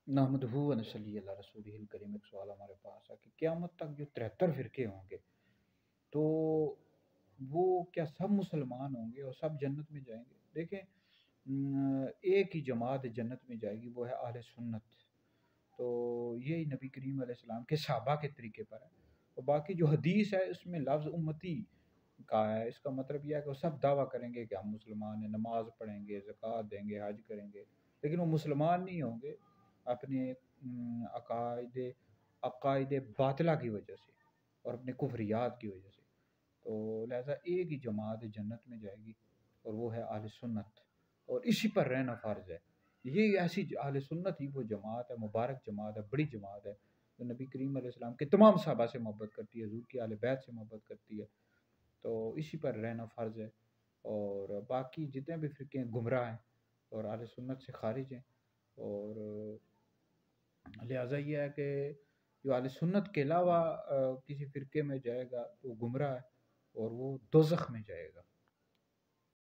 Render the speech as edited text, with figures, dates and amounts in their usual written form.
نحمدہ و نصلی علی رسولہ الکریم۔ ایک سوال ہمارے پاس ہے کہ قیامت تک جو 73 فرقے ہوں گے تو وہ کیا سب مسلمان ہوں گے اور سب جنت میں جائیں گے؟ دیکھیں، ایک ہی جماعت جنت میں جائے گی، وہ ہے اہل سنت۔ تو یہی نبی کریم علیہ السلام کے صحابہ کے طریقے پر ہے۔ اور باقی جو حدیث ہے اس میں لفظ امتی کا ہے، اس کا مطلب یہ ہے کہ وہ سب دعویٰ کریں گے کہ ہم مسلمان ہیں، نماز پڑھیں گے، زکوٰۃ دیں گے، حج کریں گے، لیکن وہ مسلمان نہیں ہوں گے اپنے عقائد باطلہ کی وجہ سے اور اپنے کفریات کی وجہ سے۔ تو لہٰذا ایک ہی جماعت جنت میں جائے گی اور وہ ہے اہل سنت، اور اسی پر رہنا فرض ہے۔ یہ ایسی اہل سنت ہی وہ جماعت ہے، مبارک جماعت ہے، بڑی جماعت ہے، جو نبی کریم علیہ السلام کے تمام صحابہ سے محبت کرتی ہے، حضور کی اہل بیت سے محبت کرتی ہے۔ تو اسی پر رہنا فرض ہے، اور باقی جتنے بھی فرقے ہیں گمراہ ہیں اور اہل سنت سے خارج ہیں، اور لہٰذا یہ ہے کہ جو اہل سنت کے علاوہ کسی فرقے میں جائے گا تو گمراہ ہے اور وہ دوزخ میں جائے گا۔